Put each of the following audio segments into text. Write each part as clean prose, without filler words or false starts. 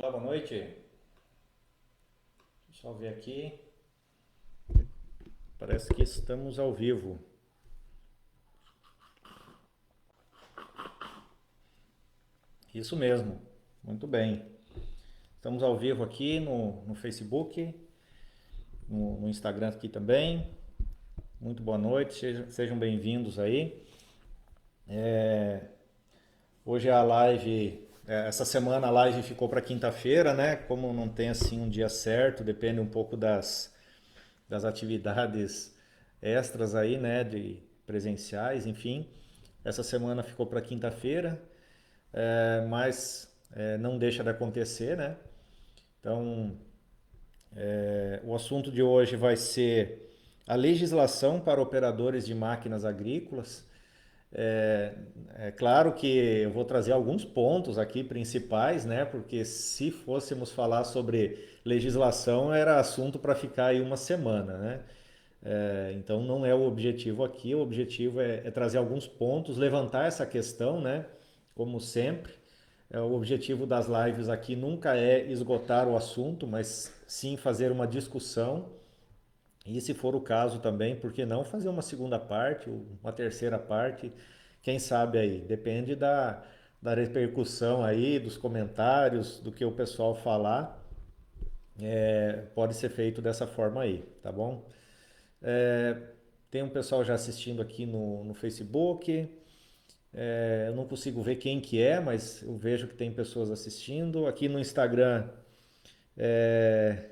Olá, boa noite. Deixa eu só ver aqui. Parece que estamos ao vivo. Isso mesmo, muito bem. Estamos ao vivo aqui no Facebook, no Instagram aqui também. Muito boa noite, sejam bem-vindos aí. Hoje é a live, essa semana a live ficou para quinta-feira, né? Como não tem assim um dia certo, depende um pouco das atividades extras aí, né? De presenciais, enfim. Essa semana ficou para quinta-feira. Mas não deixa de acontecer, né? Então, o assunto de hoje vai ser a legislação para operadores de máquinas agrícolas. É, é claro que eu vou trazer alguns pontos aqui principais, né? Porque se fôssemos falar sobre legislação, era assunto para ficar aí uma semana, né? Então não é o objetivo aqui, o objetivo é trazer alguns pontos, levantar essa questão, né? Como sempre. O objetivo das lives aqui nunca é esgotar o assunto, mas sim fazer uma discussão. E se for o caso também, por que não fazer uma segunda parte, uma terceira parte? Quem sabe aí? Depende da repercussão aí, dos comentários, do que o pessoal falar. Pode ser feito dessa forma aí, tá bom? É, Tem um pessoal já assistindo aqui no Facebook. Eu não consigo ver quem que é, mas eu vejo que tem pessoas assistindo. Aqui no Instagram, é,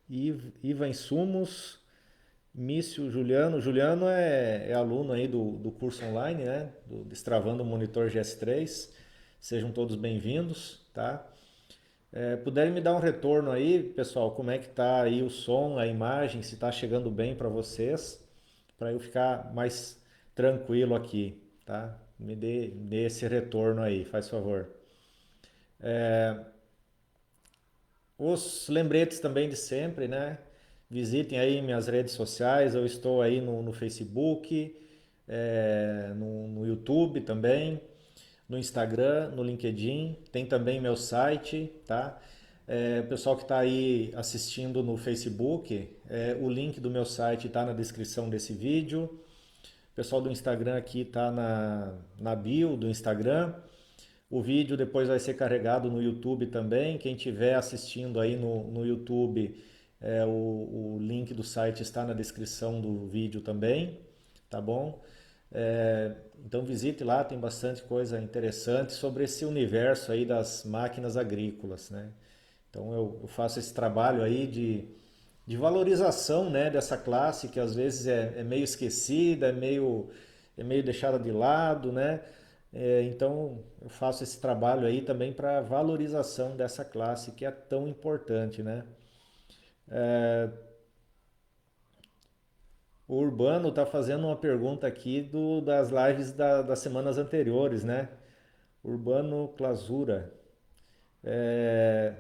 Ivan Insumos, Mício Juliano. Juliano é aluno aí do curso online, né? Do Destravando o Monitor GS3. Sejam todos bem-vindos, tá? Puderem me dar um retorno aí, pessoal, como é que tá aí o som, a imagem, se tá chegando bem para vocês, para eu ficar mais tranquilo aqui, tá? Me dê esse retorno aí, faz favor. Os lembretes também de sempre, né? Visitem aí minhas redes sociais, eu estou aí no Facebook, no YouTube também, no Instagram, no LinkedIn, tem também meu site, tá? O pessoal que está aí assistindo no Facebook, o link do meu site está na descrição desse vídeo. O pessoal do Instagram aqui está na bio do Instagram. O vídeo depois vai ser carregado no YouTube também. Quem estiver assistindo aí no YouTube, o link do site está na descrição do vídeo também, tá bom? Então visite lá, tem bastante coisa interessante sobre esse universo aí das máquinas agrícolas, né? Então eu faço esse trabalho aí de valorização, né, dessa classe que às vezes é meio esquecida, é meio deixada de lado, né? Então eu faço esse trabalho aí também para valorização dessa classe que é tão importante, né? O Urbano está fazendo uma pergunta aqui das lives das semanas anteriores, né? Urbano Clasura. É,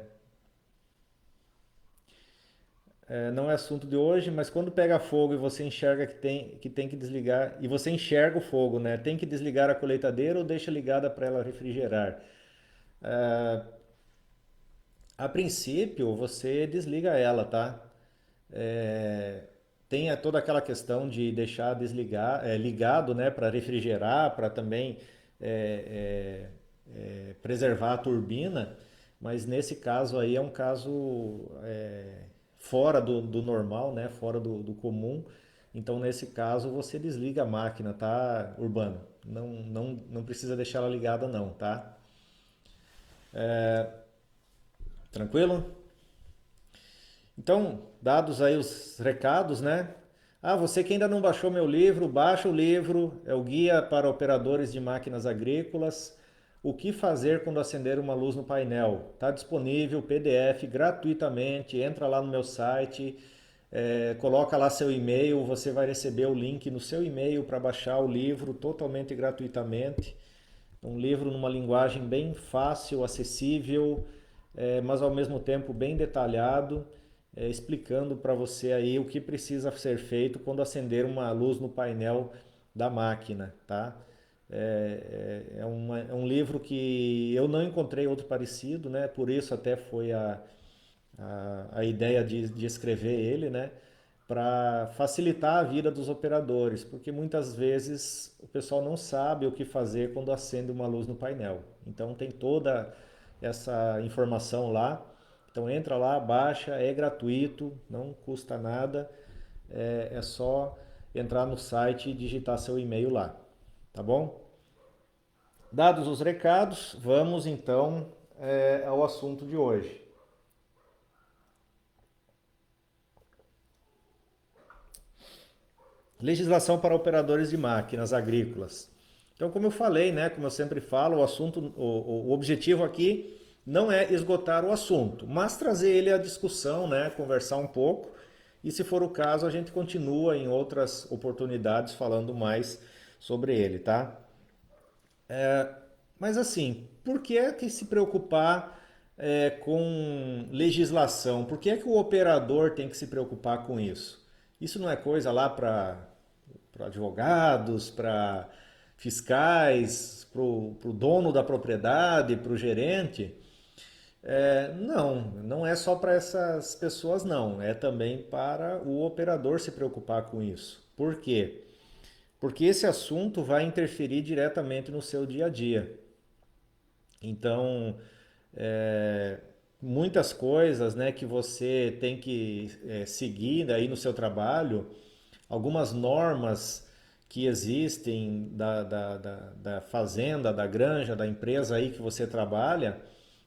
não é assunto de hoje, mas quando pega fogo e você enxerga que tem que desligar, e você enxerga o fogo, né? Tem que desligar a colheitadeira ou deixa ligada para ela refrigerar? A princípio, você desliga ela, tá? É, Tem toda aquela questão de deixar ligado, né, para refrigerar, para também preservar a turbina, mas nesse caso aí é um caso fora do normal, né, fora do comum. Então, nesse caso, você desliga a máquina, tá, Urbano? Não precisa deixar ela ligada, não, tá? Tranquilo? Então, dados aí os recados, né? Ah, você que ainda não baixou meu livro, baixa o livro, é o Guia para Operadores de Máquinas Agrícolas. O que fazer quando acender uma luz no painel? Está disponível PDF gratuitamente. Entra lá no meu site, coloca lá seu e-mail, você vai receber o link no seu e-mail para baixar o livro totalmente gratuitamente. Um livro numa linguagem bem fácil, acessível, mas ao mesmo tempo bem detalhado, explicando para você aí o que precisa ser feito quando acender uma luz no painel da máquina, tá? É um livro que eu não encontrei outro parecido, né? Por isso até foi a ideia de escrever ele, né? Para facilitar a vida dos operadores, porque muitas vezes o pessoal não sabe o que fazer quando acende uma luz no painel. Então tem toda essa informação lá. Então entra lá, baixa, é gratuito, não custa nada, é só entrar no site e digitar seu e-mail lá, tá bom? Dados os recados, vamos então ao assunto de hoje. Legislação para operadores de máquinas agrícolas. Então, como eu falei, né, como eu sempre falo, o objetivo aqui não é esgotar o assunto, mas trazer ele à discussão, né, conversar um pouco. E se for o caso, a gente continua em outras oportunidades falando mais sobre ele, tá? Mas assim, por que é que se preocupar com legislação? Por que é que o operador tem que se preocupar com isso? Isso não é coisa lá para advogados, para fiscais, para o dono da propriedade, para o gerente? Não é só para essas pessoas, não. É também para o operador se preocupar com isso. Por quê? Porque esse assunto vai interferir diretamente no seu dia a dia. Então, é, muitas coisas, né, que você tem que seguir aí no seu trabalho, algumas normas que existem da fazenda, da granja, da empresa aí que você trabalha,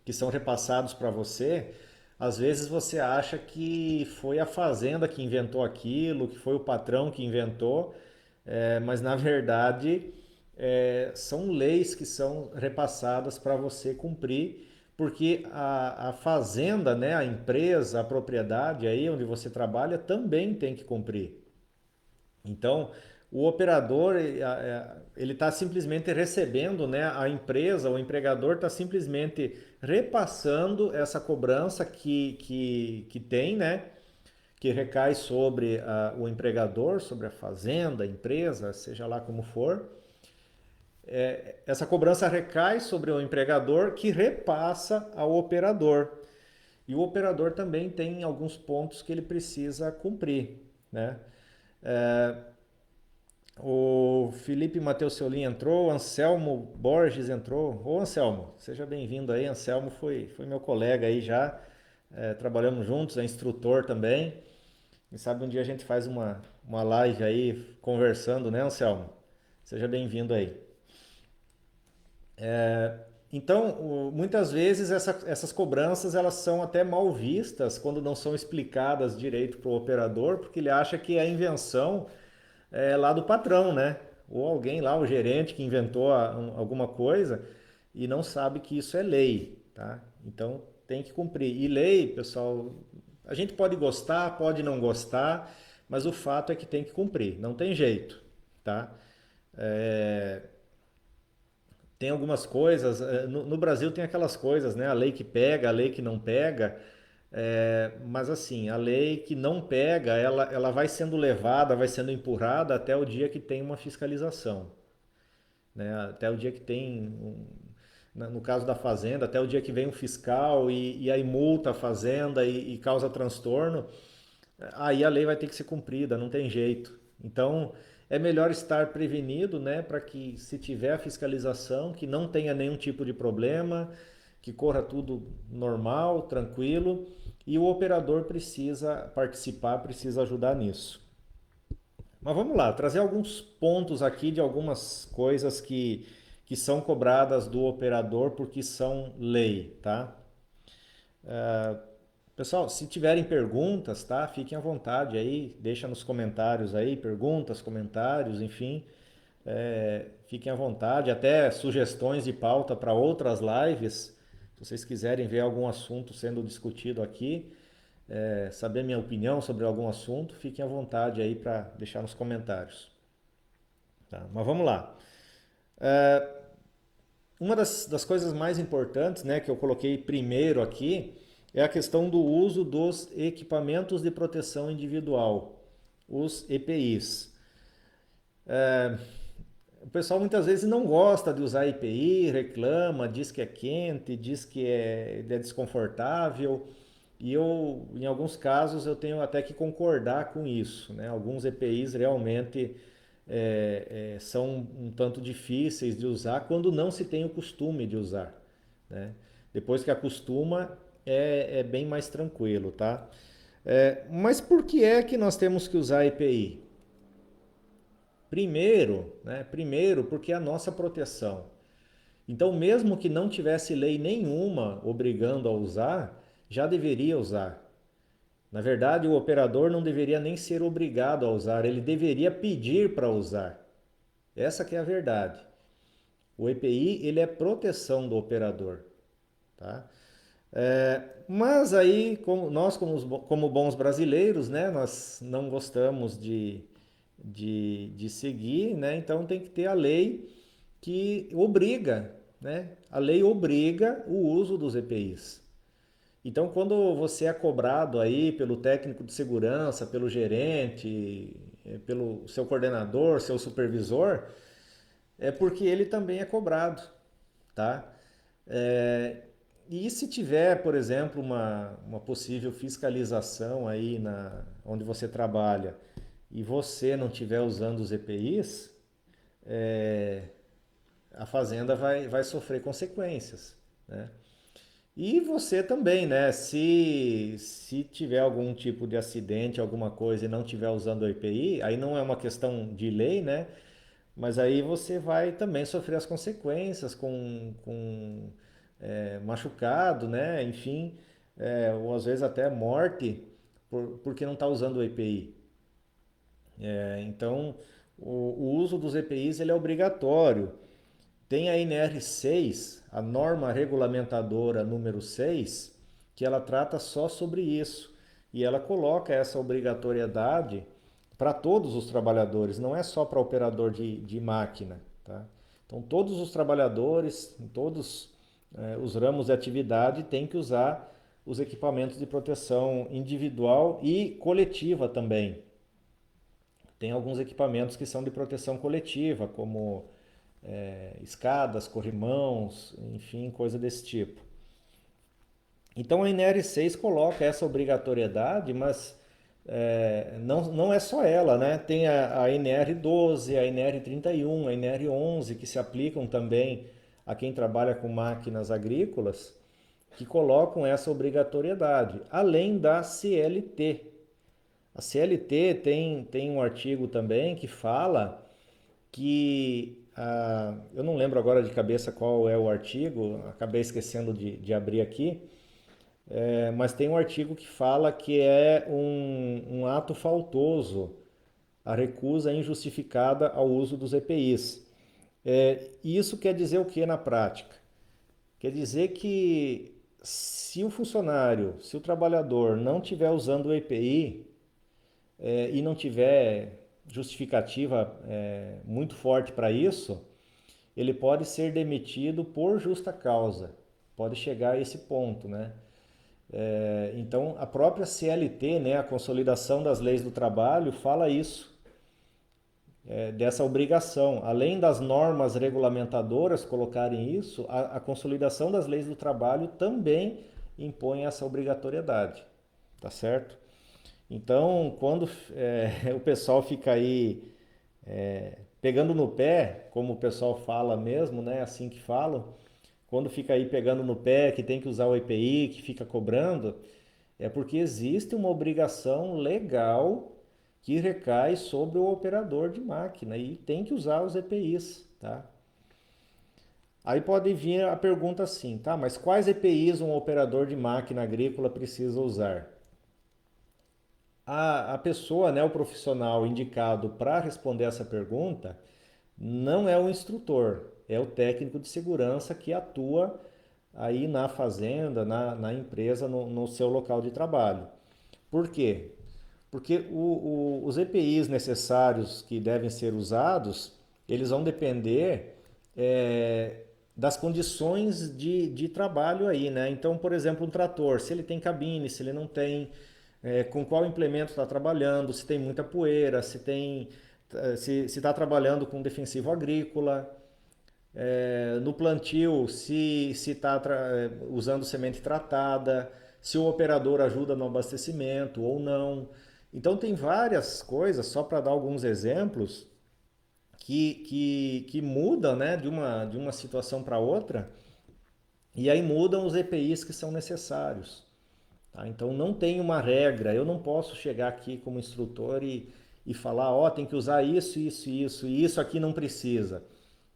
que são repassados para você, às vezes você acha que foi a fazenda que inventou aquilo, que foi o patrão que inventou, mas na verdade são leis que são repassadas para você cumprir, porque a fazenda, né, a empresa, a propriedade aí onde você trabalha também tem que cumprir. Então, o operador ele está simplesmente recebendo, né, a empresa, o empregador está simplesmente repassando essa cobrança que tem, né, que recai sobre o empregador, sobre a fazenda, a empresa, seja lá como for. Essa cobrança recai sobre o empregador que repassa ao operador. E o operador também tem alguns pontos que ele precisa cumprir, né? O Felipe Matheus Seulin entrou, o Anselmo Borges entrou. Ô Anselmo, seja bem-vindo aí. Anselmo foi meu colega aí já, trabalhamos juntos, é instrutor também. Quem sabe um dia a gente faz uma live aí conversando, né, Anselmo? Seja bem-vindo aí. Então, muitas vezes essas cobranças elas são até mal vistas quando não são explicadas direito para o operador, porque ele acha que é a invenção lá do patrão, né? Ou alguém lá, o gerente que inventou alguma coisa e não sabe que isso é lei, tá? Então tem que cumprir. E lei, pessoal, a gente pode gostar, pode não gostar, mas o fato é que tem que cumprir, não tem jeito, tá? É, tem algumas coisas, no Brasil tem aquelas coisas, né? A lei que pega, a lei que não pega, mas assim, a lei que não pega, ela vai sendo levada, vai sendo empurrada até o dia que tem uma fiscalização, né? Até o dia que tem, no caso da fazenda, até o dia que vem um fiscal e aí multa a fazenda e causa transtorno, aí a lei vai ter que ser cumprida, não tem jeito. Então, é melhor estar prevenido, né, para que se tiver a fiscalização, que não tenha nenhum tipo de problema, que corra tudo normal, tranquilo, e o operador precisa participar, precisa ajudar nisso. Mas vamos lá, trazer alguns pontos aqui de algumas coisas que são cobradas do operador porque são lei, tá? Pessoal, se tiverem perguntas, tá? Fiquem à vontade aí, deixa nos comentários aí, perguntas, comentários, enfim, fiquem à vontade, até sugestões de pauta para outras lives, se vocês quiserem ver algum assunto sendo discutido aqui, saber minha opinião sobre algum assunto, fiquem à vontade aí para deixar nos comentários. Tá? Mas vamos lá. Uma das coisas mais importantes, né, que eu coloquei primeiro aqui é a questão do uso dos equipamentos de proteção individual, os EPIs. o pessoal muitas vezes não gosta de usar EPI, reclama, diz que é quente, diz que é desconfortável. E eu, em alguns casos, eu tenho até que concordar com isso, né? Alguns EPIs realmente são um tanto difíceis de usar quando não se tem o costume de usar, né? Depois que acostuma, é bem mais tranquilo, tá? Mas por que é que nós temos que usar EPI? Primeiro, né? Primeiro, porque é a nossa proteção. Então, mesmo que não tivesse lei nenhuma obrigando a usar, já deveria usar. Na verdade, o operador não deveria nem ser obrigado a usar, ele deveria pedir para usar. Essa que é a verdade. O EPI, ele é proteção do operador, tá? Mas aí, nós como bons brasileiros, né, nós não gostamos de seguir, né? Então tem que ter a lei que obriga, né? A lei obriga o uso dos EPIs. Então, quando você é cobrado aí pelo técnico de segurança, pelo gerente, pelo seu coordenador, seu supervisor, é porque ele também é cobrado, tá? É, e se tiver, por exemplo, uma possível fiscalização aí onde você trabalha e você não estiver usando os EPIs, a fazenda vai sofrer consequências, né? E você também, né? Se tiver algum tipo de acidente, alguma coisa e não tiver usando o EPI, aí não é uma questão de lei, né? Mas aí você vai também sofrer as consequências com machucado, né? Enfim, ou às vezes até morte porque não está usando o EPI. Então, o uso dos EPIs ele é obrigatório. Tem a NR6, a norma regulamentadora número 6, que ela trata só sobre isso. E ela coloca essa obrigatoriedade para todos os trabalhadores, não é só para operador de máquina. Tá? Então, todos os trabalhadores, em todos os ramos de atividade, têm que usar os equipamentos de proteção individual e coletiva também. Tem alguns equipamentos que são de proteção coletiva, como escadas, corrimãos, enfim, coisa desse tipo. Então a NR6 coloca essa obrigatoriedade, mas não é só ela, né? Tem a NR12, a NR31, a NR11 que se aplicam também a quem trabalha com máquinas agrícolas, que colocam essa obrigatoriedade, além da CLT. A CLT tem um artigo também que fala que eu não lembro agora de cabeça qual é o artigo, acabei esquecendo de abrir aqui, mas tem um artigo que fala que é um ato faltoso a recusa injustificada ao uso dos EPIs. Isso quer dizer o que na prática? Quer dizer que se o funcionário, se o trabalhador não estiver usando o EPI e não tiver justificativa muito forte para isso, ele pode ser demitido por justa causa. Pode chegar a esse ponto, né? Então, a própria CLT, né, a Consolidação das Leis do Trabalho, fala isso, dessa obrigação. Além das normas regulamentadoras colocarem isso, a Consolidação das Leis do Trabalho também impõe essa obrigatoriedade, tá certo? Então, quando o pessoal fica aí pegando no pé, como o pessoal fala mesmo, né? Assim que falam, quando fica aí pegando no pé que tem que usar o EPI, que fica cobrando, é porque existe uma obrigação legal que recai sobre o operador de máquina e tem que usar os EPIs, tá? Aí pode vir a pergunta assim, tá? Mas quais EPIs um operador de máquina agrícola precisa usar? A pessoa, né, o profissional indicado para responder essa pergunta não é o instrutor, é o técnico de segurança que atua aí na fazenda, na empresa, no seu local de trabalho. Por quê? Porque os EPIs necessários que devem ser usados, eles vão depender das condições de trabalho aí, né? Então, por exemplo, um trator, se ele tem cabine, se ele não tem, com qual implemento está trabalhando, se tem muita poeira, se tem se está trabalhando com defensivo agrícola, no plantio, se está usando semente tratada, se o operador ajuda no abastecimento ou não. Então tem várias coisas, só para dar alguns exemplos, que mudam, né, de uma situação para outra, e aí mudam os EPIs que são necessários. Tá? Então não tem uma regra, eu não posso chegar aqui como instrutor e falar, ó, tem que usar isso, isso, isso, e isso aqui não precisa.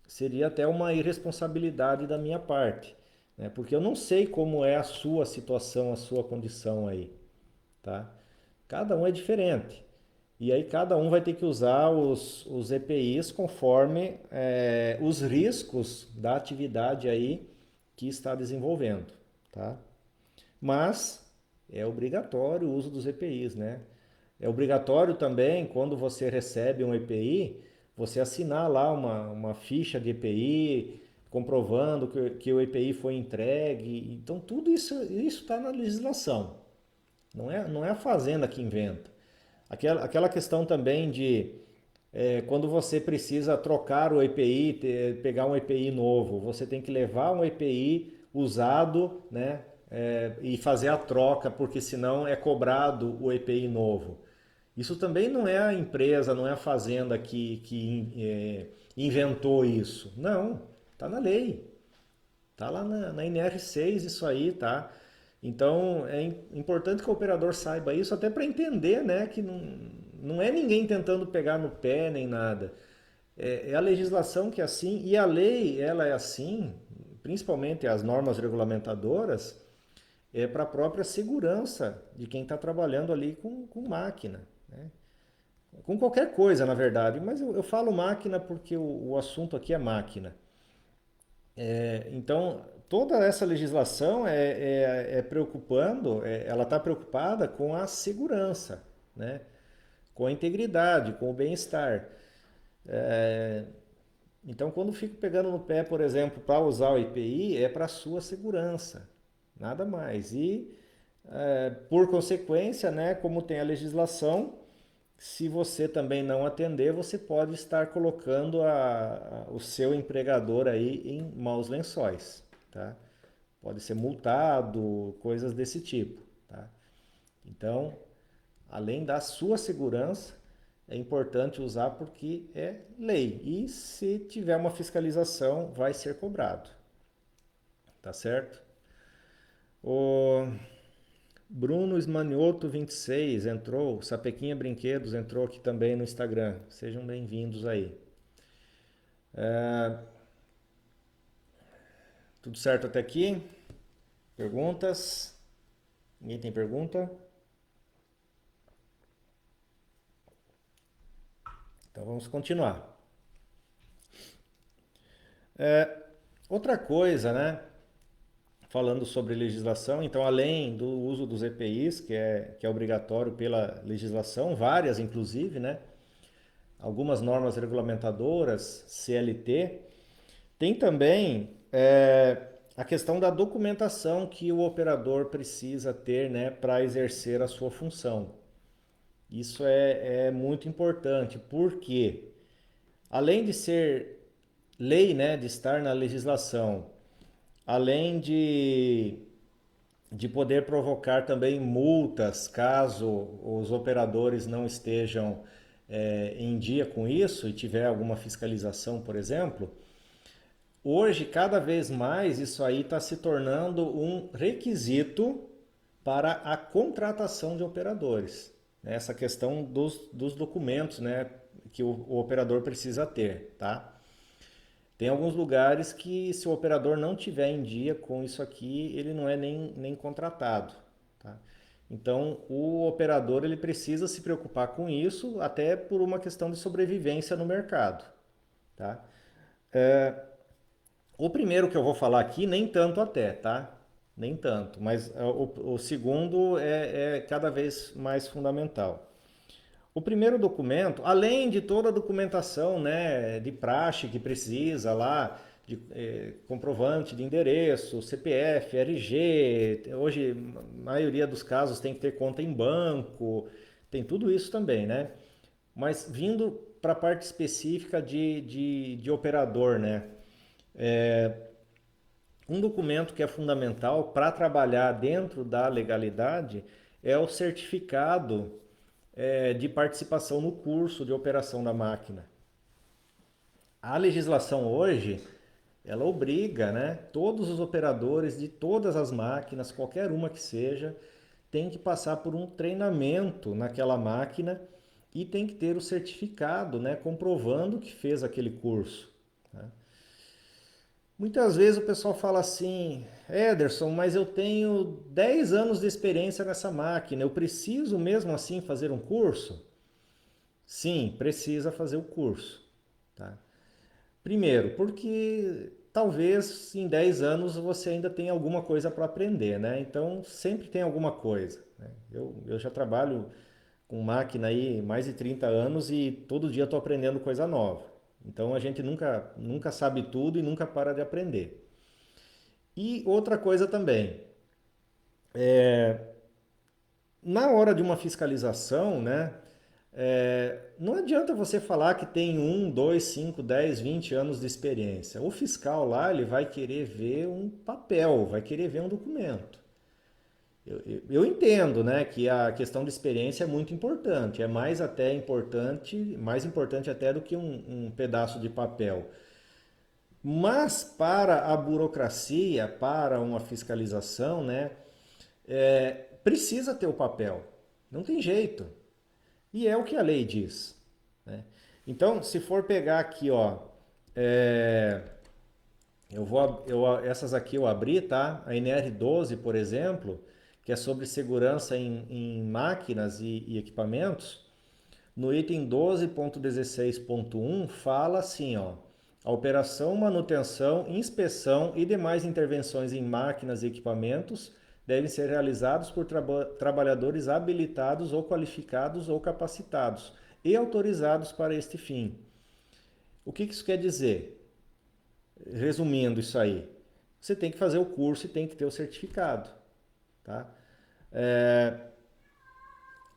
Seria até uma irresponsabilidade da minha parte, né? Porque eu não sei como é a sua situação, a sua condição aí, tá? Cada um é diferente. E aí cada um vai ter que usar os EPIs conforme os riscos da atividade aí que está desenvolvendo, tá? Mas é obrigatório o uso dos EPIs, né? É obrigatório também, quando você recebe um EPI, você assinar lá uma ficha de EPI, comprovando que o EPI foi entregue. Então, tudo isso está na legislação. Não é a fazenda que inventa. Aquela questão também de quando você precisa trocar o EPI, pegar um EPI novo, você tem que levar um EPI usado, né? E fazer a troca, porque senão é cobrado o EPI novo. Isso também não é a empresa, não é a fazenda que inventou isso. Não, está na lei. Está lá na NR6 isso aí, tá? Então é importante que o operador saiba isso até para entender, né, que não é ninguém tentando pegar no pé nem nada. É a legislação que é assim e a lei ela é assim, principalmente as normas regulamentadoras, para a própria segurança de quem está trabalhando ali com máquina, né? Com qualquer coisa, na verdade, mas eu falo máquina porque o assunto aqui é máquina. Então, toda essa legislação preocupando, ela está preocupada com a segurança, né? Com a integridade, com o bem-estar. Então, quando fico pegando no pé, por exemplo, para usar o IPI, é para a sua segurança, nada mais. E, por consequência, né, como tem a legislação, se você também não atender, você pode estar colocando o seu empregador aí em maus lençóis, tá? Pode ser multado, coisas desse tipo, tá? Então, além da sua segurança, é importante usar porque é lei. E se tiver uma fiscalização, vai ser cobrado, tá certo? O Bruno Esmanioto 26 entrou, Sapequinha Brinquedos entrou aqui também no Instagram. Sejam bem-vindos aí. Tudo certo até aqui? Perguntas? Ninguém tem pergunta? Então vamos continuar. Outra coisa, né? Falando sobre legislação, então além do uso dos EPIs, que é obrigatório pela legislação, várias inclusive, né? Algumas normas regulamentadoras, CLT, tem também a questão da documentação que o operador precisa ter, né, para exercer a sua função. Isso é muito importante, porque além de ser lei, né, de estar na legislação, além de poder provocar também multas caso os operadores não estejam em dia com isso e tiver alguma fiscalização, por exemplo, hoje cada vez mais isso aí está se tornando um requisito para a contratação de operadores. Essa questão dos documentos, né, que o operador precisa ter, tá? Tem alguns lugares que se o operador não tiver em dia com isso aqui, ele não é nem contratado, tá? Então, o operador ele precisa se preocupar com isso, até por uma questão de sobrevivência no mercado, tá? O primeiro que eu vou falar aqui, nem tanto até, tá? Nem tanto, mas o segundo é cada vez mais fundamental. O primeiro documento, além de toda a documentação, né, de praxe que precisa lá, de comprovante de endereço, CPF, RG, hoje a maioria dos casos tem que ter conta em banco, tem tudo isso também, né? Mas vindo para a parte específica de operador, né? Um documento que é fundamental para trabalhar dentro da legalidade é o certificado de participação no curso de operação da máquina. A legislação hoje, ela obriga, né, todos os operadores de todas as máquinas, qualquer uma que seja, tem que passar por um treinamento naquela máquina e tem que ter o certificado, né, comprovando que fez aquele curso, né? Muitas vezes o pessoal fala assim, Ederson, mas eu tenho 10 anos de experiência nessa máquina, eu preciso mesmo assim fazer um curso? Sim, precisa fazer o curso, tá? Primeiro, porque talvez em 10 anos você ainda tenha alguma coisa para aprender, né? Então sempre tem alguma coisa, né? Eu já trabalho com máquina aí mais de 30 anos e todo dia estou aprendendo coisa nova. Então a gente nunca sabe tudo e nunca para de aprender. E outra coisa também, na hora de uma fiscalização, né? Não adianta você falar que tem 2, 5, 10, 20 anos de experiência. O fiscal lá, ele vai querer ver um papel, vai querer ver um documento. Eu entendo, né, que a questão de experiência é muito importante, é mais até importante, mais importante até do que um pedaço de papel. Mas para a burocracia, para uma fiscalização, né, precisa ter o papel. Não tem jeito. E é o que a lei diz, né? Então, se for pegar aqui, ó, é, essas aqui eu abri, tá? A NR12, por exemplo, que é sobre segurança em máquinas e equipamentos, no item 12.16.1 fala assim, ó, a operação, manutenção, inspeção e demais intervenções em máquinas e equipamentos devem ser realizados por trabalhadores habilitados ou qualificados ou capacitados e autorizados para este fim. O que isso quer dizer? Resumindo isso aí, você tem que fazer o curso e tem que ter o certificado, tá?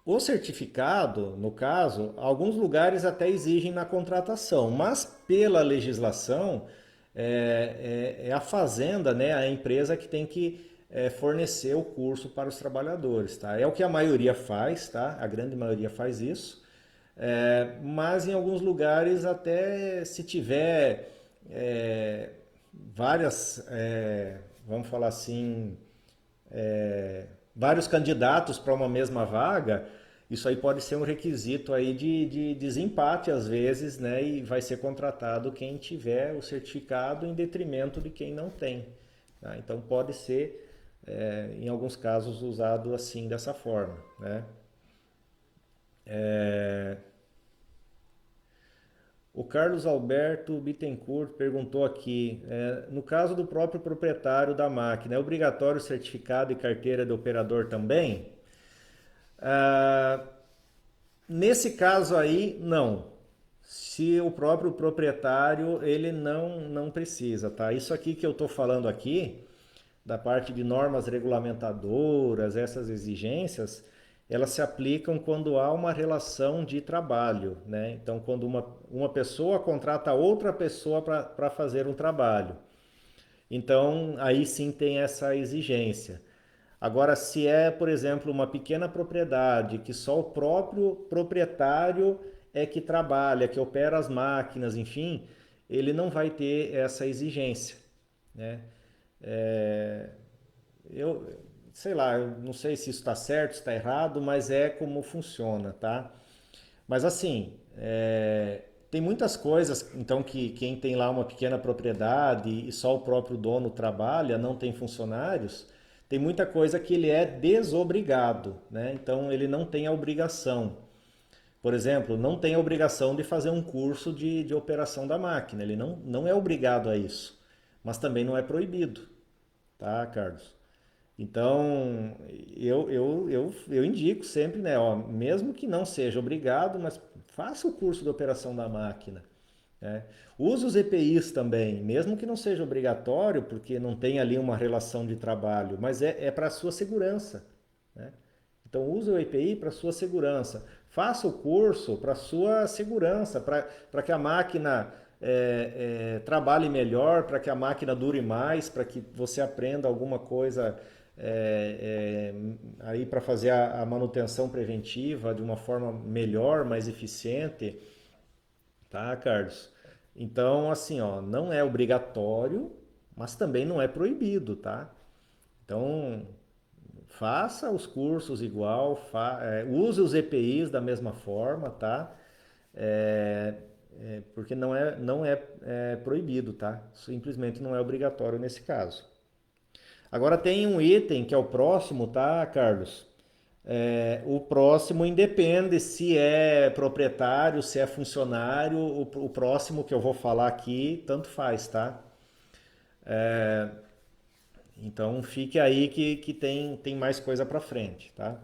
O certificado, no caso, alguns lugares até exigem na contratação, mas pela legislação é a fazenda, né, a empresa que tem que fornecer o curso para os trabalhadores, tá? É o que a maioria faz, tá? A grande maioria faz isso, mas em alguns lugares até se tiver várias, vamos falar assim, vários candidatos para uma mesma vaga, isso aí pode ser um requisito aí de desempate às vezes, né? E vai ser contratado quem tiver o certificado em detrimento de quem não tem, tá? Então pode ser, em alguns casos, usado assim, dessa forma, né? O Carlos Alberto Bittencourt perguntou aqui, no caso do próprio proprietário da máquina, é obrigatório certificado e carteira de operador também? Nesse caso aí, não. Se o próprio proprietário, ele não precisa, tá? Isso aqui que eu estou falando aqui, da parte de normas regulamentadoras, essas exigências, elas se aplicam quando há uma relação de trabalho, né? Então, quando uma pessoa contrata outra pessoa para fazer um trabalho. Então, aí sim tem essa exigência. Agora, se é, por exemplo, uma pequena propriedade que só o próprio proprietário é que trabalha, que opera as máquinas, enfim, ele não vai ter essa exigência, né? É, eu sei lá, eu não sei se isso está certo, se está errado, mas é como funciona, tá? Mas assim, tem muitas coisas, então, que quem tem lá uma pequena propriedade e só o próprio dono trabalha, não tem funcionários, tem muita coisa que ele é desobrigado, né? Então ele não tem a obrigação. Por exemplo, não tem a obrigação de fazer um curso de operação da máquina, ele não é obrigado a isso, mas também não é proibido, tá, Carlos? Então, eu indico sempre, né, ó, mesmo que não seja obrigado, mas faça o curso de operação da máquina, né? Use os EPIs também, mesmo que não seja obrigatório, porque não tem ali uma relação de trabalho, mas é para a sua segurança, né? Então, use o EPI para a sua segurança. Faça o curso para sua segurança, para que a máquina trabalhe melhor, para que a máquina dure mais, para que você aprenda alguma coisa aí para fazer a manutenção preventiva de uma forma melhor, mais eficiente, tá, Carlos? Então, assim, ó, não é obrigatório, mas também não é proibido, tá? Então, faça os cursos igual, use os EPIs da mesma forma, tá? É, porque não é proibido, tá? Simplesmente não é obrigatório nesse caso. Agora tem um item que é o próximo, tá, Carlos? O próximo independe se é proprietário, se é funcionário, o próximo que eu vou falar aqui, tanto faz, tá? Então fique aí que tem mais coisa para frente, tá?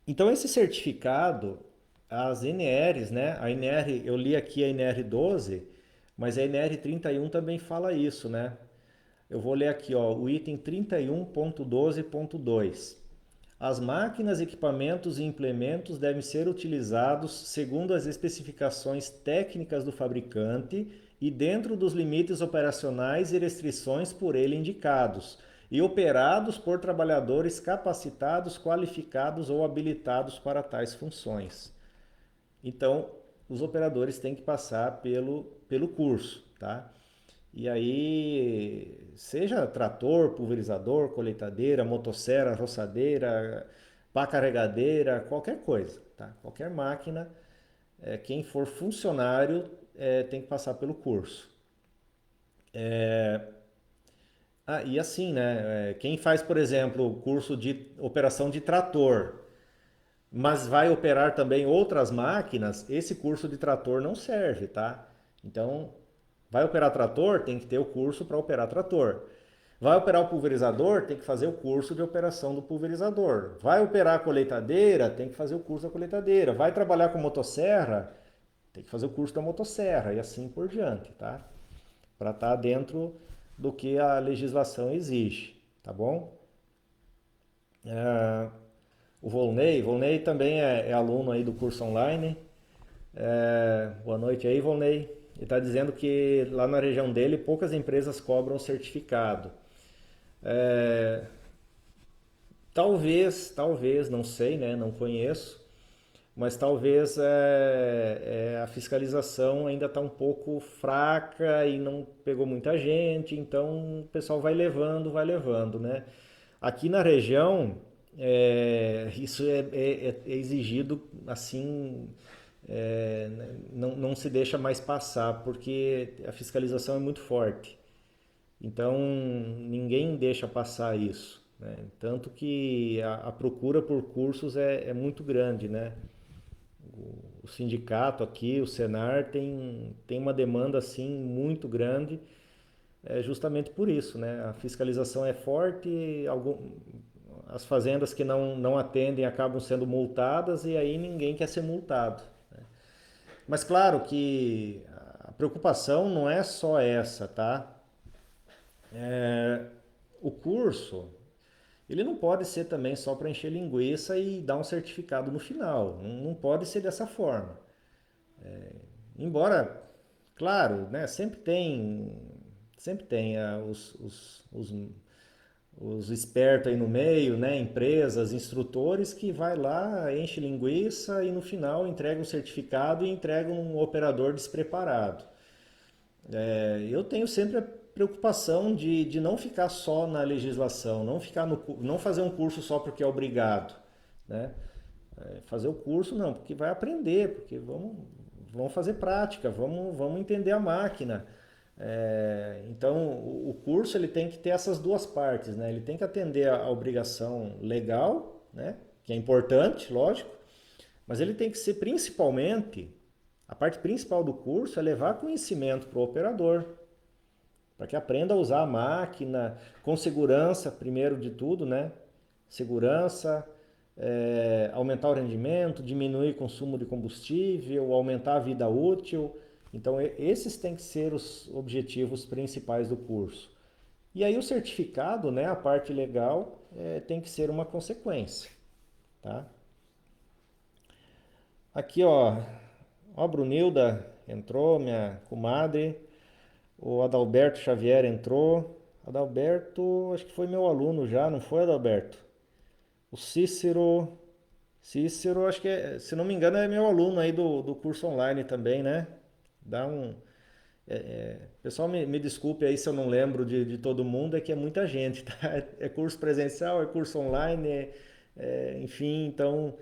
Então esse certificado, as NRs, né? A NR, eu li aqui a NR 12, mas a NR 31 também fala isso, né? Eu vou ler aqui, ó, o item 31.12.2. As máquinas, equipamentos e implementos devem ser utilizados segundo as especificações técnicas do fabricante e dentro dos limites operacionais e restrições por ele indicados, e operados por trabalhadores capacitados, qualificados ou habilitados para tais funções. Então, os operadores têm que passar pelo curso, tá? E aí, seja trator, pulverizador, colheitadeira, motosserra, roçadeira, pá carregadeira, qualquer coisa, tá? Qualquer máquina, quem for funcionário tem que passar pelo curso. E assim, né? Quem faz, por exemplo, o curso de operação de trator, mas vai operar também outras máquinas, esse curso de trator não serve, tá? Então, vai operar trator, tem que ter o curso para operar trator. Vai operar o pulverizador, tem que fazer o curso de operação do pulverizador. Vai operar a colheitadeira, tem que fazer o curso da colheitadeira. Vai trabalhar com motosserra, tem que fazer o curso da motosserra e assim por diante, tá? Para estar dentro do que a legislação exige, tá bom? O Volney também é aluno aí do curso online. Boa noite aí, Volney. Ele está dizendo que lá na região dele poucas empresas cobram certificado. É, talvez, não sei, né? Não conheço, mas talvez a fiscalização ainda está um pouco fraca e não pegou muita gente, então o pessoal vai levando, né? Aqui na região, isso é exigido assim, não se deixa mais passar, porque a fiscalização é muito forte. Então, ninguém deixa passar isso, né? Tanto que a procura por cursos é muito grande, né? O sindicato aqui, o Senar, tem uma demanda assim muito grande, justamente por isso, né? A fiscalização é forte, as fazendas que não atendem acabam sendo multadas e aí ninguém quer ser multado. Mas claro que a preocupação não é só essa, tá? O curso, ele não pode ser também só para encher linguiça e dar um certificado no final. Não pode ser dessa forma. Embora, claro, né, sempre tem os espertos aí no meio, né, empresas, instrutores que vai lá, enche linguiça e no final entrega um certificado e entrega um operador despreparado. Eu tenho sempre a preocupação de não ficar só na legislação, não fazer um curso só porque é obrigado, né? Fazer o curso não, porque vai aprender, porque vamos fazer prática, vamos entender a máquina. Então, o curso ele tem que ter essas duas partes, né? Ele tem que atender a obrigação legal, né? Que é importante, lógico, mas ele tem que ser principalmente, a parte principal do curso é levar conhecimento para o operador, para que aprenda a usar a máquina com segurança, primeiro de tudo, né? Segurança, aumentar o rendimento, diminuir o consumo de combustível, aumentar a vida útil. Então, esses têm que ser os objetivos principais do curso. E aí o certificado, né, a parte legal, tem que ser uma consequência. tá? Aqui, ó, a Brunilda entrou, minha comadre. O Adalberto Xavier entrou. Adalberto, acho que foi meu aluno já, não foi, Adalberto? O Cícero, acho que, se não me engano, é meu aluno aí do curso online também, né? Dá um. Pessoal, me desculpe aí se eu não lembro de todo mundo, é que é muita gente, tá? É curso presencial, é curso online, enfim, então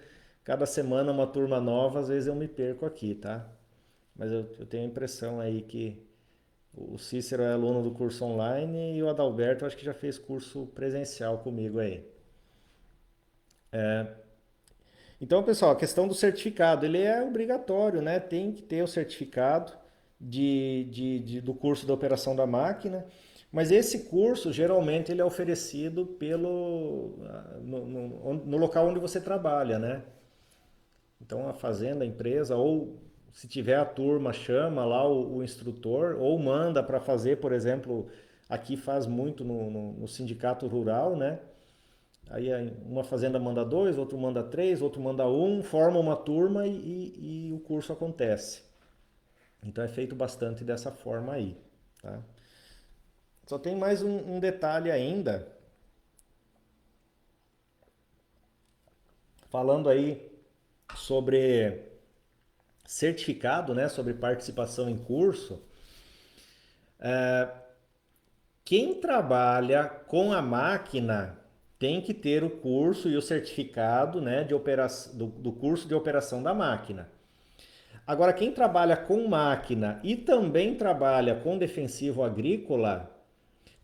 cada semana uma turma nova, às vezes eu me perco aqui, tá? Mas eu tenho a impressão aí que o Cícero é aluno do curso online e o Adalberto acho que já fez curso presencial comigo aí. Então, pessoal, a questão do certificado, ele é obrigatório, né? Tem que ter o certificado do curso de operação da máquina, mas esse curso, geralmente, ele é oferecido no local onde você trabalha, né? Então, a fazenda, a empresa, ou se tiver a turma, chama lá o instrutor, ou manda para fazer, por exemplo, aqui faz muito no sindicato rural, né? Aí uma fazenda manda dois, outro manda três, outro manda um, forma uma turma e o curso acontece. Então é feito bastante dessa forma aí, tá? Só tem mais um detalhe ainda, falando aí sobre certificado, né, sobre participação em curso. Quem trabalha com a máquina tem que ter o curso e o certificado, né, do curso de operação da máquina. Agora, quem trabalha com máquina e também trabalha com defensivo agrícola,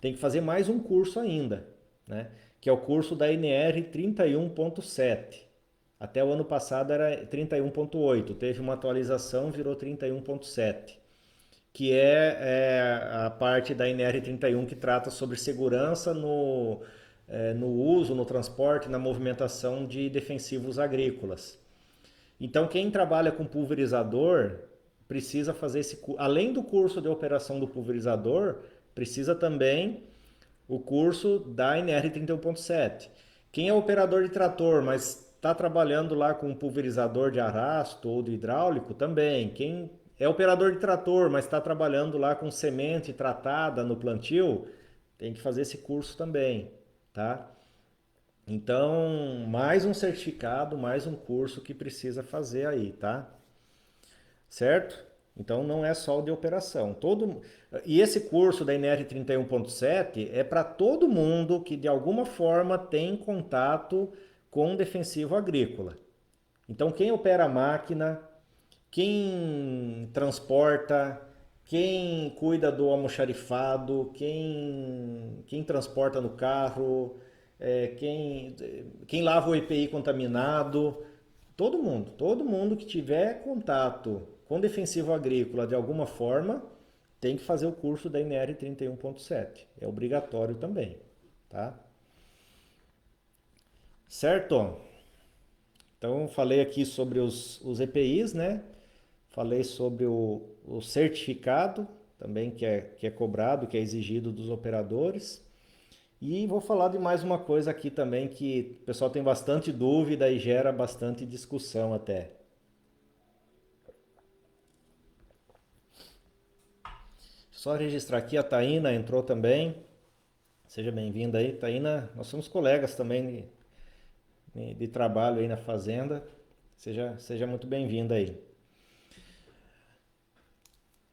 tem que fazer mais um curso ainda, né? Que é o curso da NR 31.7. Até o ano passado era 31.8, teve uma atualização, virou 31.7, que é a parte da NR 31 que trata sobre segurança no uso, no transporte, na movimentação de defensivos agrícolas. Então, quem trabalha com pulverizador precisa fazer além do curso de operação do pulverizador, precisa também o curso da NR 31.7. Quem é operador de trator, mas está trabalhando lá com um pulverizador de arrasto ou de hidráulico, também. Quem é operador de trator, mas está trabalhando lá com semente tratada no plantio, tem que fazer esse curso também, tá? Então, mais um certificado, mais um curso que precisa fazer aí, tá? Certo? Então não é só o de operação. E esse curso da NR 31.7 é para todo mundo que de alguma forma tem contato com defensivo agrícola. Então quem opera a máquina, quem transporta, quem cuida do almoxarifado, quem transporta no carro, quem lava o EPI contaminado, todo mundo que tiver contato com defensivo agrícola de alguma forma tem que fazer o curso da NR 31.7. É obrigatório também, tá? Certo? Então falei aqui sobre os EPIs, né? Falei sobre o certificado também que é cobrado, que é exigido dos operadores. E vou falar de mais uma coisa aqui também que o pessoal tem bastante dúvida e gera bastante discussão até. Só registrar aqui, a Taína entrou também. Seja bem-vinda aí, Taína. Nós somos colegas também de trabalho aí na fazenda. Seja muito bem-vinda aí.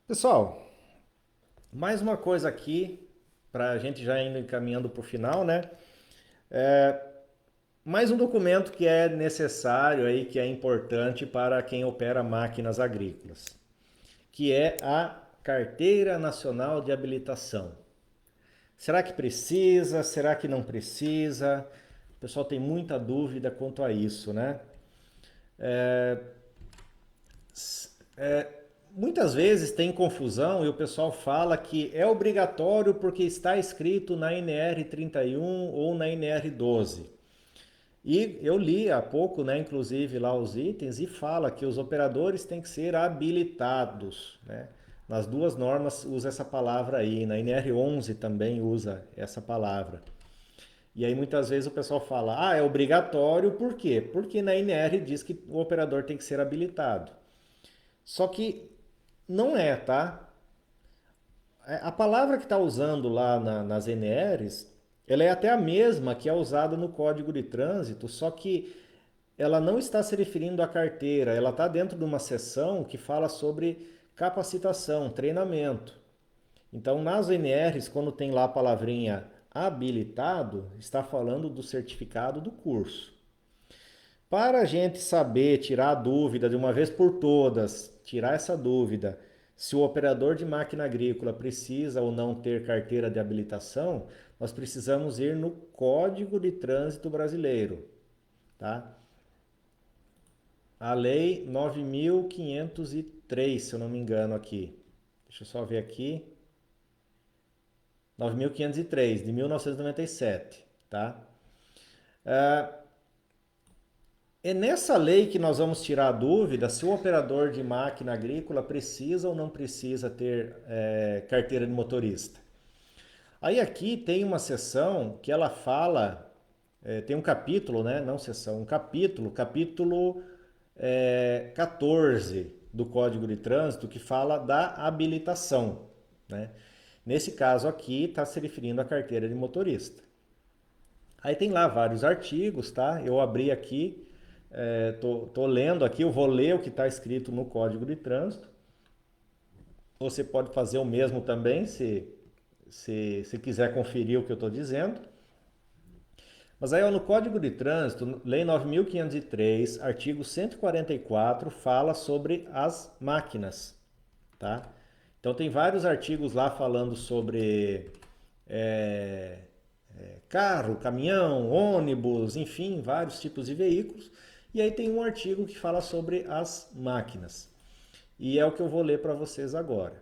Pessoal, mais uma coisa aqui, para a gente já indo encaminhando para o final, né? Mais um documento que é necessário aí, que é importante para quem opera máquinas agrícolas, que é a Carteira Nacional de Habilitação. Será que precisa? Será que não precisa? O pessoal tem muita dúvida quanto a isso, né? Muitas vezes tem confusão e o pessoal fala que é obrigatório porque está escrito na NR 31 ou na NR 12. E eu li há pouco, né, inclusive lá os itens, e fala que os operadores têm que ser habilitados, né? Nas duas normas usa essa palavra aí, na NR 11 também usa essa palavra. E aí muitas vezes o pessoal fala, é obrigatório, por quê? Porque na NR diz que o operador tem que ser habilitado. Só que não é, tá? A palavra que está usando lá nas NRs, ela é até a mesma que é usada no Código de Trânsito, só que ela não está se referindo à carteira, ela está dentro de uma seção que fala sobre capacitação, treinamento. Então, nas NRs, quando tem lá a palavrinha habilitado, está falando do certificado do curso. Para a gente saber, tirar a dúvida de uma vez por todas, tirar essa dúvida, se o operador de máquina agrícola precisa ou não ter carteira de habilitação, nós precisamos ir no Código de Trânsito Brasileiro, tá? A lei 9.503, se eu não me engano aqui. Deixa eu só ver aqui. 9.503, de 1997, tá? É nessa lei que nós vamos tirar a dúvida se o operador de máquina agrícola precisa ou não precisa ter carteira de motorista. Aí aqui tem uma seção que ela fala, tem um capítulo, né? Não seção, um capítulo 14 do Código de Trânsito que fala da habilitação, né? Nesse caso aqui está se referindo à carteira de motorista. Aí tem lá vários artigos, tá? Eu abri aqui, tô lendo aqui, eu vou ler o que está escrito no Código de Trânsito. Você pode fazer o mesmo também, se quiser conferir o que eu estou dizendo. Mas aí ó, no Código de Trânsito, Lei 9.503, artigo 144, fala sobre as máquinas, tá? Então tem vários artigos lá falando sobre carro, caminhão, ônibus, enfim, vários tipos de veículos. E aí tem um artigo que fala sobre as máquinas. E é o que eu vou ler para vocês agora.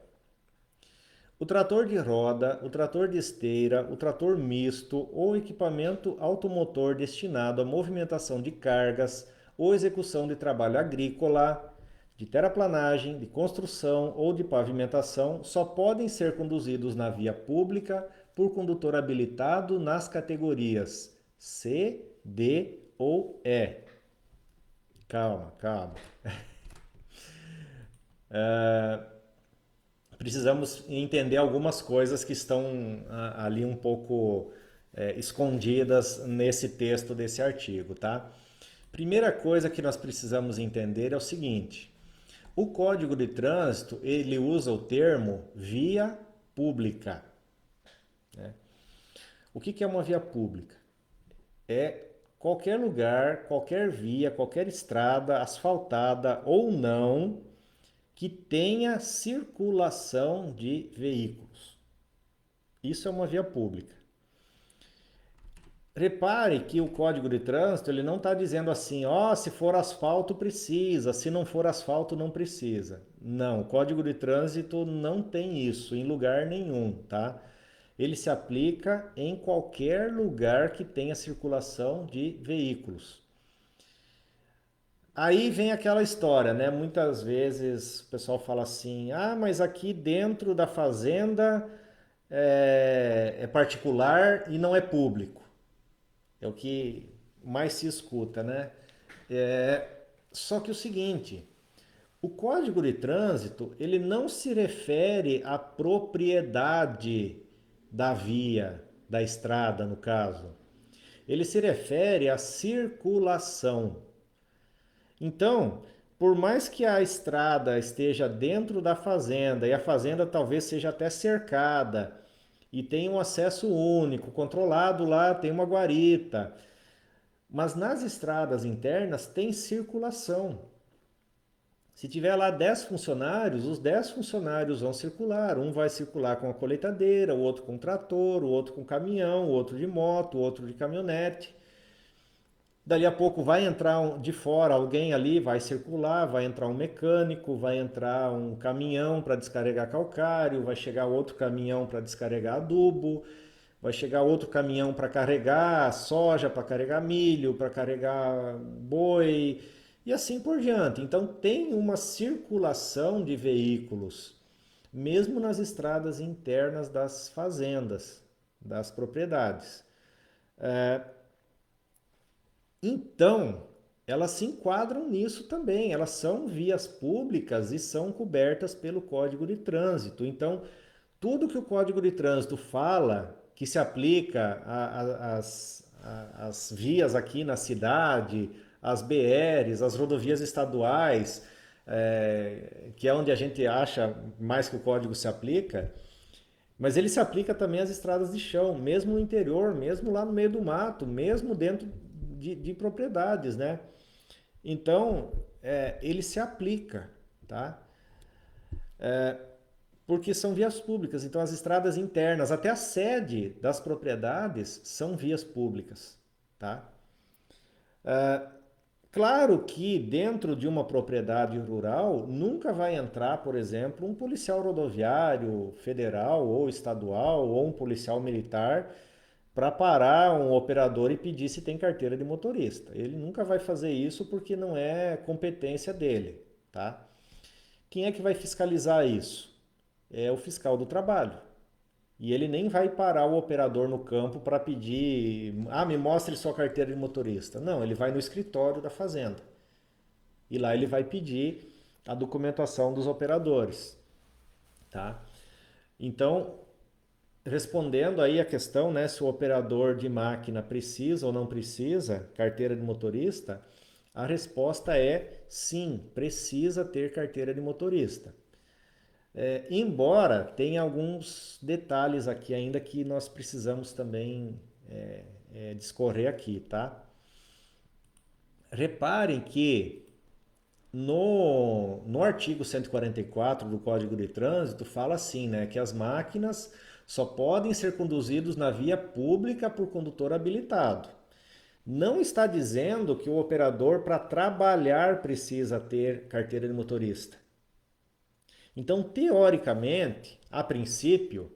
O trator de roda, o trator de esteira, o trator misto ou equipamento automotor destinado à movimentação de cargas ou execução de trabalho agrícola, de terraplanagem, de construção ou de pavimentação só podem ser conduzidos na via pública por condutor habilitado nas categorias C, D ou E. Calma, calma. Precisamos entender algumas coisas que estão ali um pouco escondidas nesse texto desse artigo, tá? Primeira coisa que nós precisamos entender é o seguinte: o Código de Trânsito ele usa o termo via pública, né? O que é uma via pública? É qualquer lugar, qualquer via, qualquer estrada, asfaltada ou não, que tenha circulação de veículos. Isso é uma via pública. Repare que o Código de Trânsito ele não está dizendo assim, se for asfalto precisa, se não for asfalto não precisa. Não, o Código de Trânsito não tem isso em lugar nenhum, tá? Ele se aplica em qualquer lugar que tenha circulação de veículos. Aí vem aquela história, né? Muitas vezes o pessoal fala assim: mas aqui dentro da fazenda é particular e não é público. É o que mais se escuta, né? Só que o seguinte, o Código de Trânsito, ele não se refere à propriedade da via, da estrada, no caso. Ele se refere à circulação. Então, por mais que a estrada esteja dentro da fazenda e a fazenda talvez seja até cercada e tenha um acesso único, controlado lá, tem uma guarita, mas nas estradas internas tem circulação. Se tiver lá 10 funcionários, os 10 funcionários vão circular. Um vai circular com a colheitadeira, o outro com trator, o outro com caminhão, o outro de moto, o outro de caminhonete. Dali a pouco vai entrar de fora alguém ali, vai circular, vai entrar um mecânico, vai entrar um caminhão para descarregar calcário, vai chegar outro caminhão para descarregar adubo, vai chegar outro caminhão para carregar soja, para carregar milho, para carregar boi e assim por diante. Então tem uma circulação de veículos, mesmo nas estradas internas das fazendas, das propriedades. Então, elas se enquadram nisso também. Elas são vias públicas e são cobertas pelo Código de Trânsito. Então, tudo que o Código de Trânsito fala que se aplica às vias aqui na cidade, às BRs, às rodovias estaduais, que é onde a gente acha mais que o código se aplica, mas ele se aplica também às estradas de chão, mesmo no interior, mesmo lá no meio do mato, mesmo dentro de propriedades, né? Então, ele se aplica, tá? Porque são vias públicas. Então, as estradas internas, até a sede das propriedades, são vias públicas, tá? Claro que dentro de uma propriedade rural nunca vai entrar, por exemplo, um policial rodoviário federal ou estadual ou um policial militar para parar um operador e pedir se tem carteira de motorista. Ele nunca vai fazer isso porque não é competência dele, tá? Quem é que vai fiscalizar isso? É o fiscal do trabalho. E ele nem vai parar o operador no campo para pedir, me mostre sua carteira de motorista. Não, ele vai no escritório da fazenda. E lá ele vai pedir a documentação dos operadores, tá? Então, respondendo aí a questão, né, se o operador de máquina precisa ou não precisa carteira de motorista, a resposta é sim, precisa ter carteira de motorista. Embora tenha alguns detalhes aqui ainda que nós precisamos também discorrer aqui, tá? Reparem que no artigo 144 do Código de Trânsito fala assim, né, que as máquinas só podem ser conduzidos na via pública por condutor habilitado. Não está dizendo que o operador para trabalhar precisa ter carteira de motorista. Então, teoricamente, a princípio,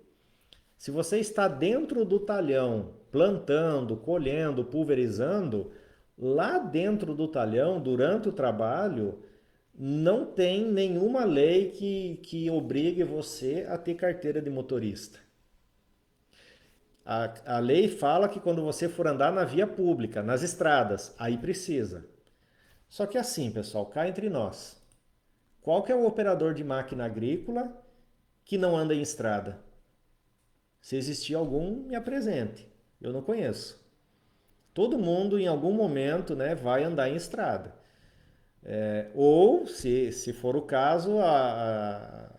se você está dentro do talhão, plantando, colhendo, pulverizando, lá dentro do talhão, durante o trabalho, não tem nenhuma lei que obrigue você a ter carteira de motorista. A lei fala que quando você for andar na via pública, nas estradas, aí precisa. Só que assim, pessoal, cá entre nós. Qual que é o operador de máquina agrícola que não anda em estrada? Se existir algum, me apresente. Eu não conheço. Todo mundo, em algum momento, né, vai andar em estrada. Ou, se for o caso,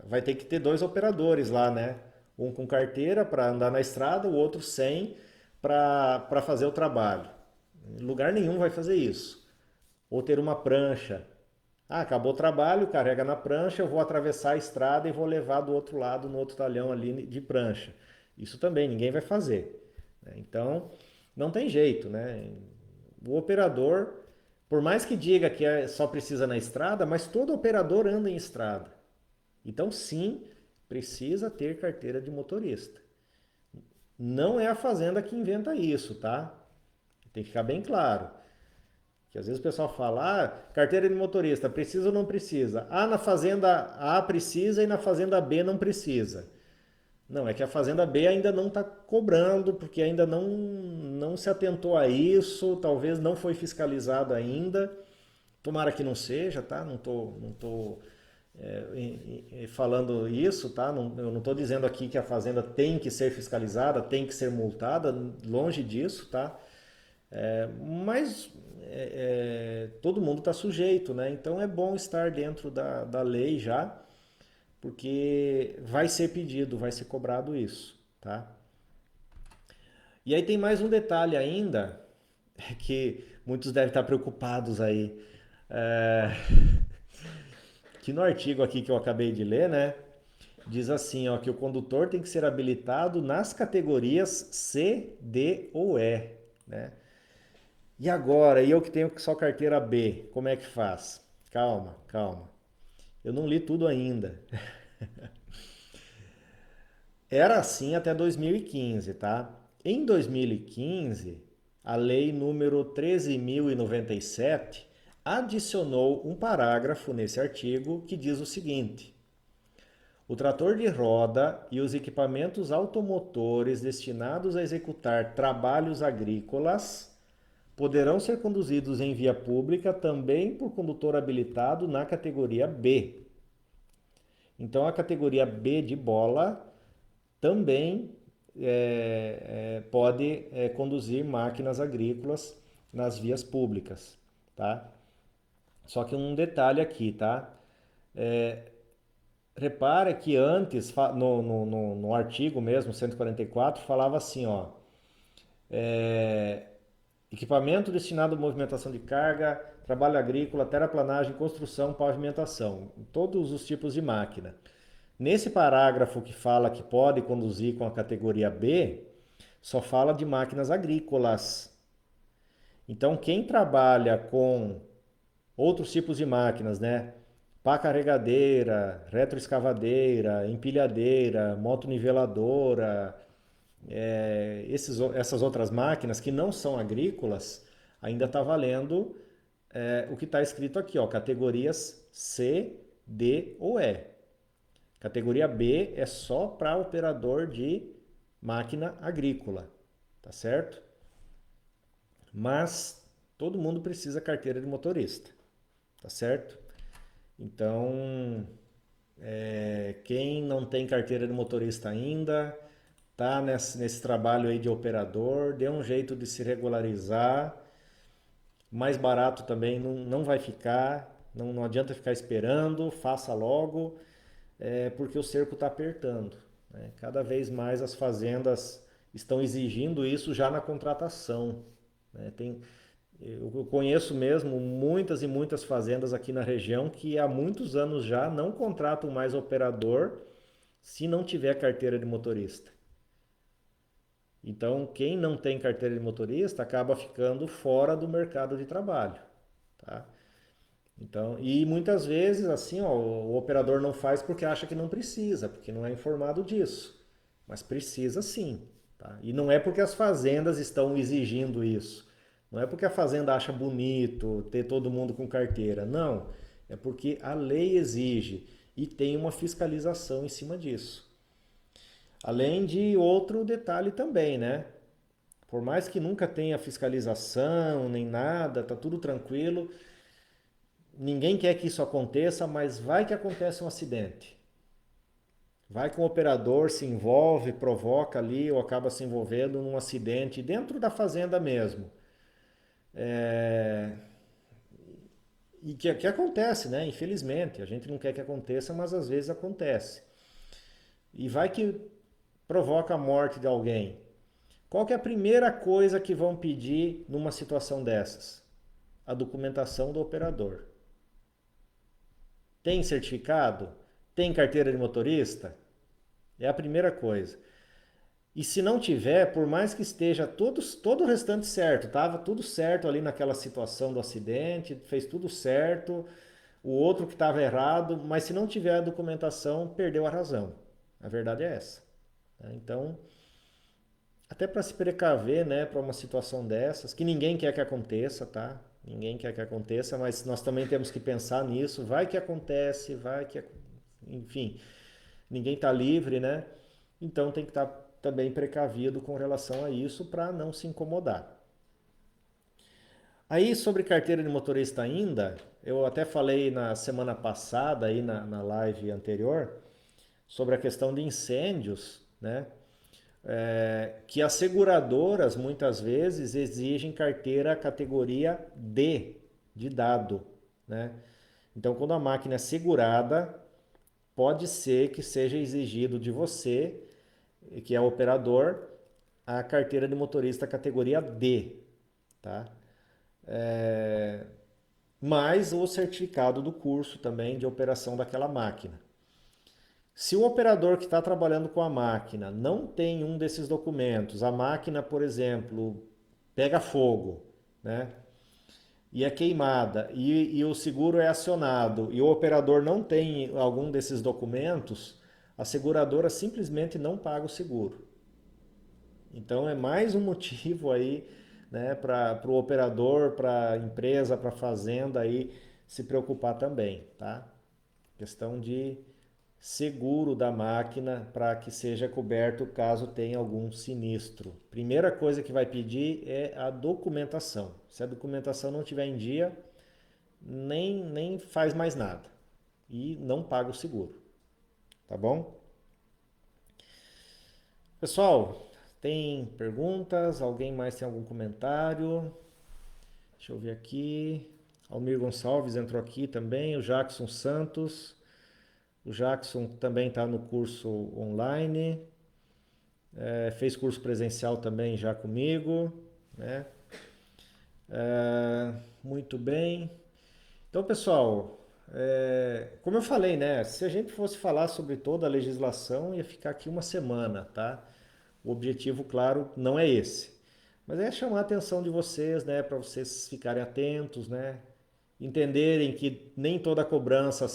vai ter que ter dois operadores lá, né? Um com carteira para andar na estrada, o outro sem para fazer o trabalho. Em lugar nenhum vai fazer isso. Ou ter uma prancha. Acabou o trabalho, carrega na prancha, eu vou atravessar a estrada e vou levar do outro lado, no outro talhão ali de prancha. Isso também ninguém vai fazer, né? Então, não tem jeito, né? O operador, por mais que diga que só precisa na estrada, mas todo operador anda em estrada. Então, sim, precisa ter carteira de motorista. Não é a fazenda que inventa isso, tá? Tem que ficar bem claro. Que às vezes o pessoal fala, carteira de motorista, precisa ou não precisa? Na fazenda A precisa e na fazenda B não precisa. Não, é que a fazenda B ainda não está cobrando, porque ainda não se atentou a isso, talvez não foi fiscalizado ainda. Tomara que não seja, tá? Não tô falando isso, tá? Eu não estou dizendo aqui que a fazenda tem que ser fiscalizada, tem que ser multada, longe disso, tá? Mas todo mundo está sujeito, né? Então é bom estar dentro da lei já, porque vai ser pedido, vai ser cobrado isso, tá? E aí tem mais um detalhe ainda, que muitos devem estar preocupados aí, é, que no artigo aqui que eu acabei de ler, né, diz assim, ó, que o condutor tem que ser habilitado nas categorias C, D ou E, né? E agora, e eu que tenho só carteira B, como é que faz? Calma, calma. Eu não li tudo ainda. Era assim até 2015, tá? Em 2015, a lei número 13.097 adicionou um parágrafo nesse artigo que diz o seguinte: O trator de roda e os equipamentos automotores destinados a executar trabalhos agrícolas poderão ser conduzidos em via pública também por condutor habilitado na categoria B. Então, a categoria B de bola também pode conduzir máquinas agrícolas nas vias públicas, tá? Só que um detalhe aqui, tá? Repara que antes, no artigo mesmo, 144, falava assim, ó, equipamento destinado à movimentação de carga, trabalho agrícola, terraplanagem, construção, pavimentação, todos os tipos de máquina. Nesse parágrafo que fala que pode conduzir com a categoria B, só fala de máquinas agrícolas. Então, quem trabalha com outros tipos de máquinas, né? Pá carregadeira, retroescavadeira, empilhadeira, motoniveladora, essas outras máquinas que não são agrícolas, ainda está valendo o que está escrito aqui, ó, categorias C, D ou E. Categoria B é só para operador de máquina agrícola, tá certo? Mas todo mundo precisa carteira de motorista, tá certo? Então, quem não tem carteira de motorista ainda, tá nesse trabalho aí de operador, dê um jeito de se regularizar. Mais barato também não vai ficar, não adianta ficar esperando, faça logo, porque o cerco está apertando, né? Cada vez mais as fazendas estão exigindo isso já na contratação, né? Eu conheço mesmo muitas e muitas fazendas aqui na região que há muitos anos já não contratam mais operador se não tiver carteira de motorista. Então, quem não tem carteira de motorista acaba ficando fora do mercado de trabalho, tá? Então, e muitas vezes assim, ó, o operador não faz porque acha que não precisa, porque não é informado disso. Mas precisa sim, tá? E não é porque as fazendas estão exigindo isso. Não é porque a fazenda acha bonito ter todo mundo com carteira. Não, é porque a lei exige e tem uma fiscalização em cima disso. Além de outro detalhe também, né? Por mais que nunca tenha fiscalização nem nada, tá tudo tranquilo. Ninguém quer que isso aconteça, mas vai que acontece um acidente. Vai que um operador se envolve, provoca ali ou acaba se envolvendo num acidente dentro da fazenda mesmo. E que acontece, né? Infelizmente, a gente não quer que aconteça, mas às vezes acontece. E vai que provoca a morte de alguém. Qual que é a primeira coisa que vão pedir numa situação dessas? A documentação do operador. Tem certificado? Tem carteira de motorista? É a primeira coisa. E se não tiver, por mais que esteja todo o restante certo, estava tudo certo ali naquela situação do acidente, fez tudo certo, o outro que estava errado, mas se não tiver a documentação, perdeu a razão. A verdade é essa. Então, até para se precaver, né, para uma situação dessas, que ninguém quer que aconteça, tá? Ninguém quer que aconteça, mas nós também temos que pensar nisso. Vai que acontece, vai que. Enfim, ninguém está livre, né? Então tem que estar também precavido com relação a isso para não se incomodar. Aí sobre carteira de motorista ainda, eu até falei na semana passada, aí na live anterior, sobre a questão de incêndios, né? Que as seguradoras muitas vezes exigem carteira categoria D de dado, né? Então, quando a máquina é segurada, pode ser que seja exigido de você, que é o operador, a carteira de motorista categoria D, tá? Mais o certificado do curso também de operação daquela máquina. Se o operador que está trabalhando com a máquina não tem um desses documentos, a máquina, por exemplo, pega fogo, né? E é queimada, e o seguro é acionado, e o operador não tem algum desses documentos, a seguradora simplesmente não paga o seguro. Então é mais um motivo aí, né, para o operador, para a empresa, para a fazenda aí se preocupar também, tá? Questão de seguro da máquina para que seja coberto caso tenha algum sinistro. Primeira coisa que vai pedir é a documentação. Se a documentação não estiver em dia, nem faz mais nada e não paga o seguro, tá bom? Pessoal, tem perguntas? Alguém mais tem algum comentário? Deixa eu ver aqui. Almir Gonçalves entrou aqui também, o Jackson Santos. O Jackson também está no curso online, fez curso presencial também já comigo, né? Muito bem. Então, pessoal, como eu falei, né? Se a gente fosse falar sobre toda a legislação, ia ficar aqui uma semana, tá? O objetivo, claro, não é esse. Mas é chamar a atenção de vocês, né? Para vocês ficarem atentos, né? Entenderem que nem toda cobrança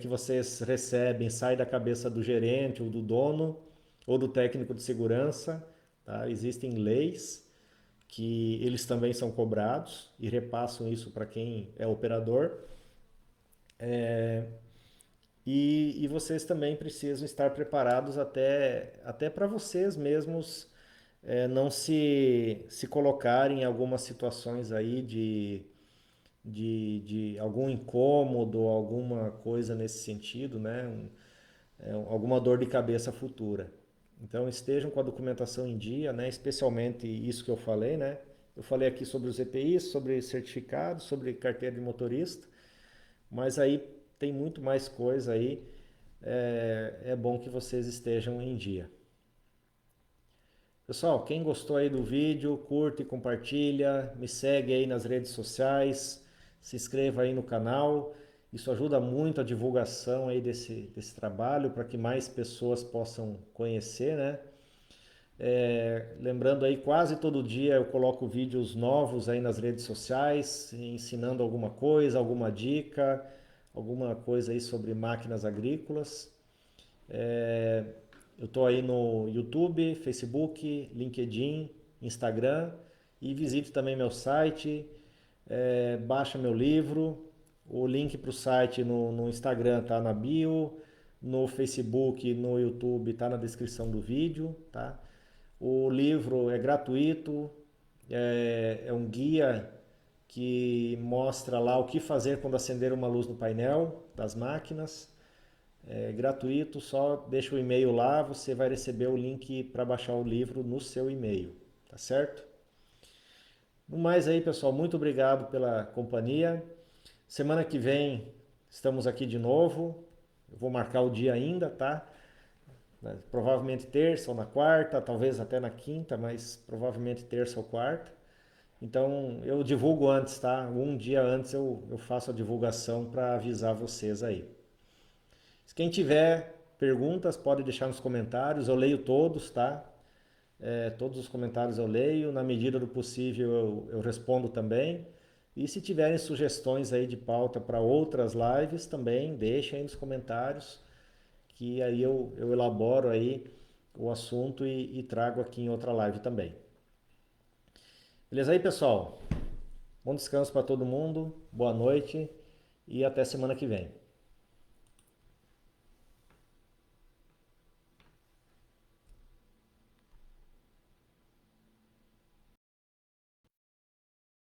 que vocês recebem sai da cabeça do gerente ou do dono ou do técnico de segurança, tá? Existem leis que eles também são cobrados e repassam isso para quem é operador. E vocês também precisam estar preparados até para vocês mesmos não se colocarem em algumas situações aí de algum incômodo, alguma coisa nesse sentido, né? Alguma dor de cabeça futura. Então estejam com a documentação em dia, né? Especialmente isso que eu falei, né? Eu falei aqui sobre os EPIs, sobre certificados, sobre carteira de motorista, mas aí tem muito mais coisa aí. É bom que vocês estejam em dia. Pessoal, quem gostou aí do vídeo, curte, compartilha, me segue aí nas redes sociais, se inscreva aí no canal. Isso ajuda muito a divulgação aí desse trabalho para que mais pessoas possam conhecer, né? Lembrando aí, quase todo dia eu coloco vídeos novos aí nas redes sociais, ensinando alguma coisa, alguma dica, alguma coisa aí sobre máquinas agrícolas. Eu estou aí no YouTube, Facebook, LinkedIn, Instagram e visite também meu site, baixa meu livro, o link para o site no Instagram está na bio, no Facebook, no YouTube está na descrição do vídeo, tá? O livro é gratuito, é um guia que mostra lá o que fazer quando acender uma luz no painel das máquinas. É gratuito, só deixa o e-mail lá, você vai receber o link para baixar o livro no seu e-mail, tá certo? No mais aí, pessoal, muito obrigado pela companhia. Semana que vem estamos aqui de novo. Eu vou marcar o dia ainda, tá? Provavelmente terça ou na quarta, talvez até na quinta, mas provavelmente terça ou quarta. Então eu divulgo antes, tá? Um dia antes eu faço a divulgação para avisar vocês aí. Quem tiver perguntas pode deixar nos comentários, eu leio todos, tá? Todos os comentários eu leio, na medida do possível eu respondo também. E se tiverem sugestões aí de pauta para outras lives também, deixem aí nos comentários, que aí eu elaboro aí o assunto e trago aqui em outra live também. Beleza aí, pessoal? Bom descanso para todo mundo, boa noite e até semana que vem.